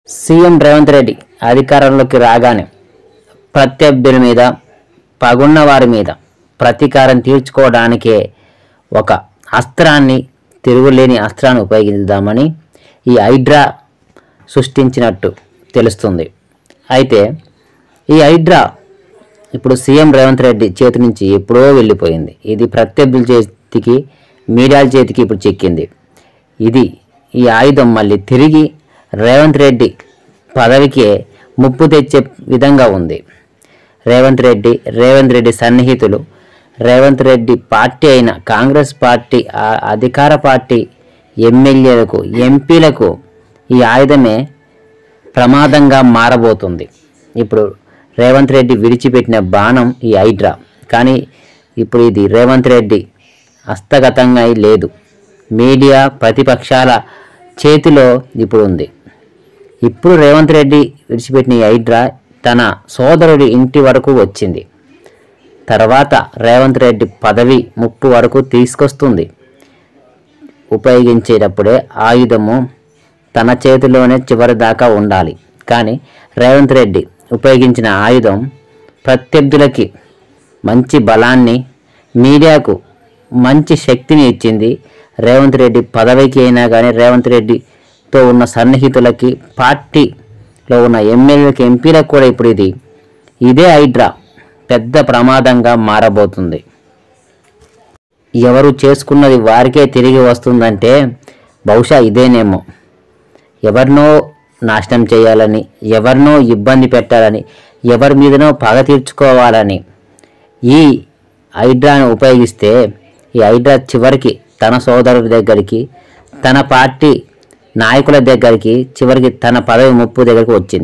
CM Revanth Reddy అధికారంలోకి రాగానే ప్రత్యర్థుల మీద, పగున్న వారి మీద ప్రతీకారం తీర్చుకోవడానికే ఒక అస్త్రాన్ని, తిరుగులేని అస్త్రాన్ని ఉపయోగిద్దామని ఈ హైడ్రా సృష్టించినట్టు తెలుస్తుంది. అయితే ఈ హైడ్రా ఇప్పుడు సీఎం రేవంత్ రెడ్డి చేతి నుంచి ఎప్పుడో వెళ్ళిపోయింది. ఇది ప్రత్యర్థుల చేతికి, మీడియాల చేతికి ఇప్పుడు చిక్కింది. ఈ ఆయుధం మళ్ళీ తిరిగి రేవంత్ రెడ్డి పదవికే ముప్పు తెచ్చే విధంగా ఉంది. రేవంత్ రెడ్డి సన్నిహితులు, రేవంత్ రెడ్డి పార్టీ అయిన కాంగ్రెస్ పార్టీ, అధికార పార్టీ ఎమ్మెల్యేలకు, ఎంపీలకు ఈ ఆయుధమే ప్రమాదంగా మారబోతుంది. ఇప్పుడు రేవంత్ రెడ్డి విడిచిపెట్టిన బాణం ఈ హైడ్రా. కానీ ఇప్పుడు ఇది రేవంత్ రెడ్డి హస్తగతంగా లేదు, మీడియా, ప్రతిపక్షాల చేతిలో ఇప్పుడు ఉంది. ఇప్పుడు రేవంత్ రెడ్డి విడిచిపెట్టిన ఈ హైడ్రా తన సోదరుడి ఇంటి వరకు వచ్చింది. తర్వాత రేవంత్ రెడ్డి పదవి ముప్పు వరకు తీసుకొస్తుంది. ఉపయోగించేటప్పుడే ఆయుధము తన చేతిలోనే చివరి దాకా ఉండాలి. కానీ రేవంత్ రెడ్డి ఉపయోగించిన ఆయుధం ప్రత్యర్థులకి మంచి బలాన్ని, మీడియాకు మంచి శక్తిని ఇచ్చింది. రేవంత్ రెడ్డి పదవికి అయినా కానీ, రేవంత్ రెడ్డితో ఉన్న సన్నిహితులకి, పార్టీలో ఉన్న ఎమ్మెల్యేలకి, ఎంపీలకు కూడా ఇప్పుడు ఇదే హైడ్రా పెద్ద ప్రమాదంగా మారబోతుంది. ఎవరు చేసుకున్నది వారికే తిరిగి వస్తుందంటే బహుశా ఇదేనేమో. ఎవరినో నాశనం చేయాలని, ఎవరినో ఇబ్బంది పెట్టాలని, ఎవరి మీదనో పగ తీర్చుకోవాలని ఈ హైడ్రాను ఉపయోగిస్తే ఈ హైడ్రా చివరికి తన సోదరుడి దగ్గరికి, తన పార్టీ నాయకుల దగ్గరికి, చివరికి తన పదవి ముప్పు దగ్గరికి వచ్చింది.